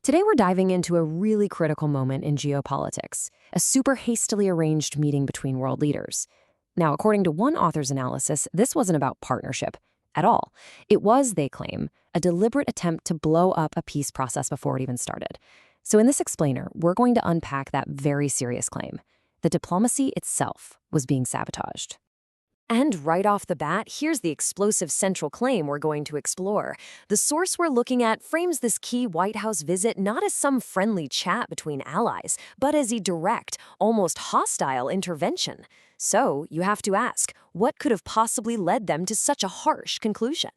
Today we're diving into a really critical moment in geopolitics, a super hastily arranged meeting between world leaders. Now, according to one author's analysis, this wasn't about partnership at all. It was, they claim, a deliberate attempt to blow up a peace process before it even started. So in this explainer, we're going to unpack that very serious claim. The diplomacy itself was being sabotaged. And right off the bat, here's the explosive central claim we're going to explore. The source we're looking at frames this key White House visit not as some friendly chat between allies, but as a direct, almost hostile intervention. So you have to ask, what could have possibly led them to such a harsh conclusion?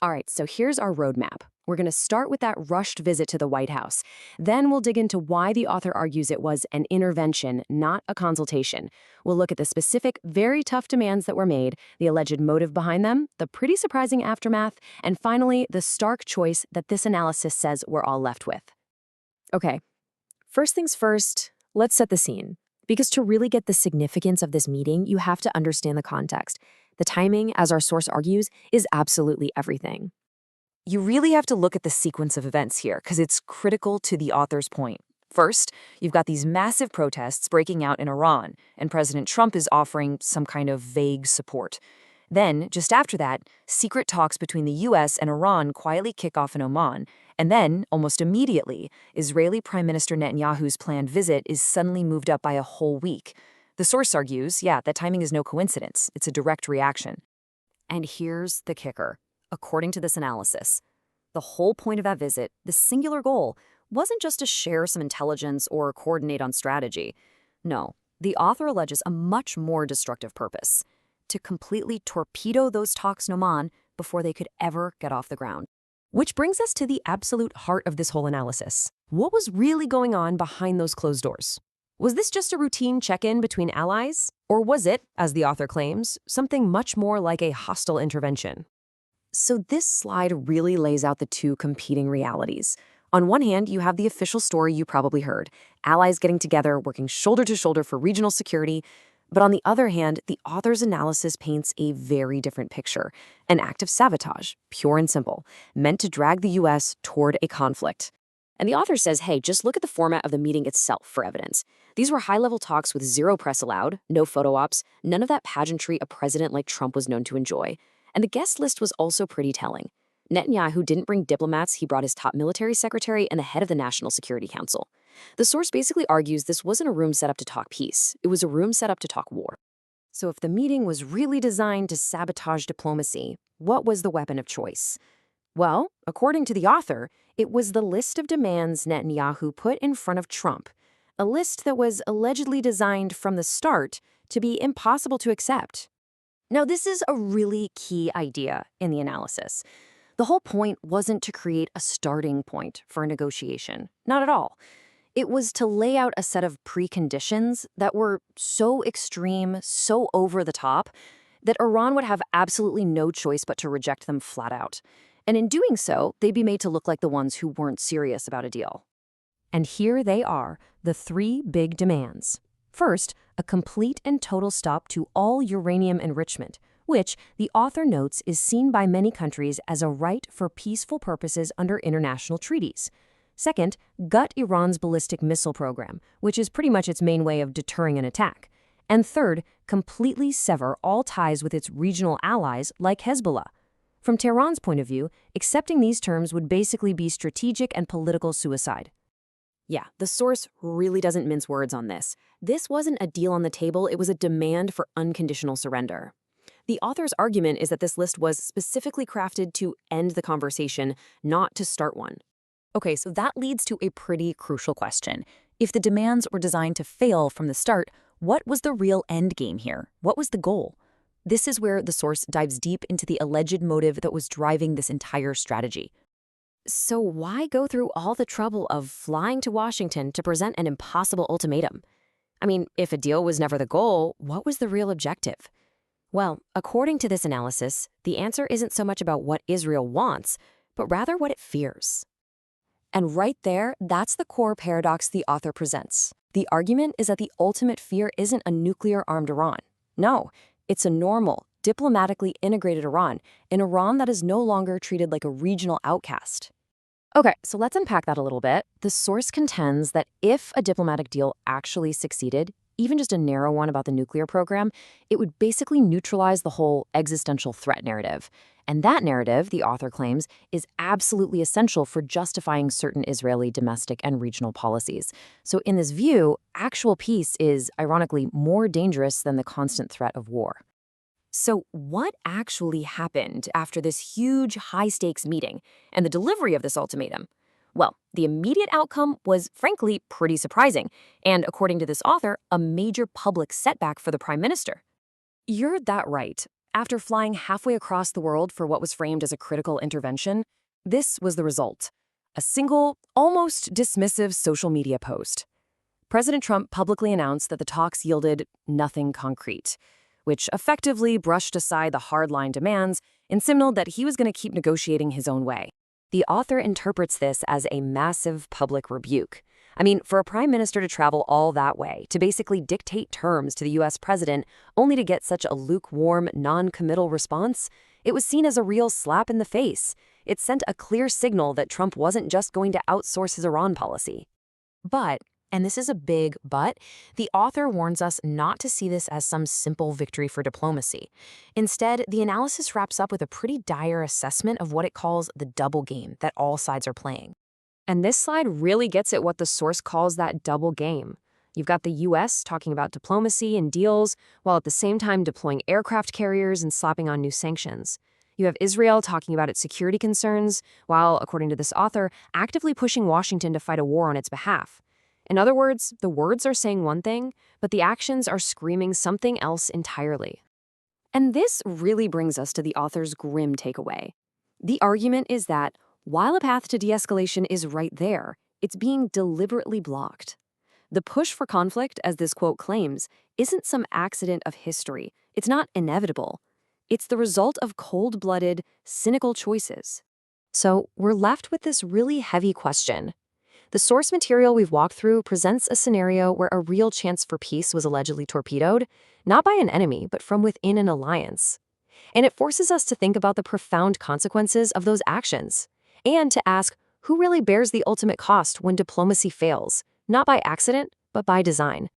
All right, so here's our roadmap. We're going to start with that rushed visit to the White House. Then we'll dig into why the author argues it was an intervention, not a consultation. We'll look at the specific, very tough demands that were made, the alleged motive behind them, the pretty surprising aftermath, and finally, the stark choice that this analysis says we're all left with. Okay, first things first, let's set the scene. Because to really get the significance of this meeting, you have to understand the context. The timing, as our source argues, is absolutely everything. You really have to look at the sequence of events here because it's critical to the author's point. First, you've got these massive protests breaking out in Iran, and President Trump is offering some kind of vague support. Then, just after that, secret talks between the US and Iran quietly kick off in Oman, and then, almost immediately, Israeli Prime Minister Netanyahu's planned visit is suddenly moved up by a whole week. The source argues, that timing is no coincidence, it's a direct reaction. And here's the kicker. According to this analysis, the whole point of that visit, the singular goal, wasn't just to share some intelligence or coordinate on strategy. No, the author alleges a much more destructive purpose: to completely torpedo those talks in Oman before they could ever get off the ground. Which brings us to the absolute heart of this whole analysis. What was really going on behind those closed doors? Was this just a routine check-in between allies? Or was it, as the author claims, something much more like a hostile intervention? So this slide really lays out the two competing realities. On one hand, you have the official story you probably heard, allies getting together, working shoulder to shoulder for regional security. But on the other hand, the author's analysis paints a very different picture, an act of sabotage, pure and simple, meant to drag the US toward a conflict. And the author says, hey, just look at the format of the meeting itself for evidence. These were high-level talks with zero press allowed, no photo ops, none of that pageantry a president like Trump was known to enjoy. And the guest list was also pretty telling. Netanyahu didn't bring diplomats, he brought his top military secretary and the head of the National Security Council. The source basically argues this wasn't a room set up to talk peace, it was a room set up to talk war. So if the meeting was really designed to sabotage diplomacy, what was the weapon of choice? Well, according to the author, it was the list of demands Netanyahu put in front of Trump, a list that was allegedly designed from the start to be impossible to accept. Now, this is a really key idea in the analysis. The whole point wasn't to create a starting point for a negotiation. Not at all. It was to lay out a set of preconditions that were so extreme, so over the top, that Iran would have absolutely no choice but to reject them flat out. And in doing so, they'd be made to look like the ones who weren't serious about a deal. And here they are, the three big demands. First, a complete and total stop to all uranium enrichment, which, the author notes, is seen by many countries as a right for peaceful purposes under international treaties. Second, gut Iran's ballistic missile program, which is pretty much its main way of deterring an attack. And third, completely sever all ties with its regional allies like Hezbollah. From Tehran's point of view, accepting these terms would basically be strategic and political suicide. Yeah, the source really doesn't mince words on this. This wasn't a deal on the table, it was a demand for unconditional surrender. The author's argument is that this list was specifically crafted to end the conversation, not to start one. Okay, so that leads to a pretty crucial question. If the demands were designed to fail from the start, what was the real end game here? What was the goal? This is where the source dives deep into the alleged motive that was driving this entire strategy. So why go through all the trouble of flying to Washington to present an impossible ultimatum? I mean, if a deal was never the goal, what was the real objective? Well, according to this analysis, the answer isn't so much about what Israel wants, but rather what it fears. And right there, that's the core paradox the author presents. The argument is that the ultimate fear isn't a nuclear-armed Iran. No, it's a normal, diplomatically integrated Iran, an Iran that is no longer treated like a regional outcast. Okay, so let's unpack that a little bit. The source contends that if a diplomatic deal actually succeeded, even just a narrow one about the nuclear program, it would basically neutralize the whole existential threat narrative. And that narrative, the author claims, is absolutely essential for justifying certain Israeli domestic and regional policies. So, in this view, actual peace is, ironically, more dangerous than the constant threat of war. So, what actually happened after this huge high stakes meeting and the delivery of this ultimatum? Well, the immediate outcome was, frankly, pretty surprising, and according to this author, a major public setback for the prime minister. You're that right. After flying halfway across the world for what was framed as a critical intervention, this was the result: a single, almost dismissive social media post. President Trump publicly announced that the talks yielded nothing concrete, which effectively brushed aside the hardline demands and signaled that he was going to keep negotiating his own way. The author interprets this as a massive public rebuke. I mean, for a prime minister to travel all that way, to basically dictate terms to the U.S. president, only to get such a lukewarm, non-committal response, it was seen as a real slap in the face. It sent a clear signal that Trump wasn't just going to outsource his Iran policy. But, and this is a big but, the author warns us not to see this as some simple victory for diplomacy. Instead, the analysis wraps up with a pretty dire assessment of what it calls the double game that all sides are playing. And this slide really gets at what the source calls that double game. You've got the U.S. talking about diplomacy and deals, while at the same time deploying aircraft carriers and slapping on new sanctions. You have Israel talking about its security concerns, while, according to this author, actively pushing Washington to fight a war on its behalf. In other words, the words are saying one thing, but the actions are screaming something else entirely. And this really brings us to the author's grim takeaway. The argument is that, while a path to de-escalation is right there, it's being deliberately blocked. The push for conflict, as this quote claims, isn't some accident of history. It's not inevitable. It's the result of cold-blooded, cynical choices. So we're left with this really heavy question. The source material we've walked through presents a scenario where a real chance for peace was allegedly torpedoed, not by an enemy, but from within an alliance. And it forces us to think about the profound consequences of those actions, and to ask who really bears the ultimate cost when diplomacy fails, not by accident, but by design.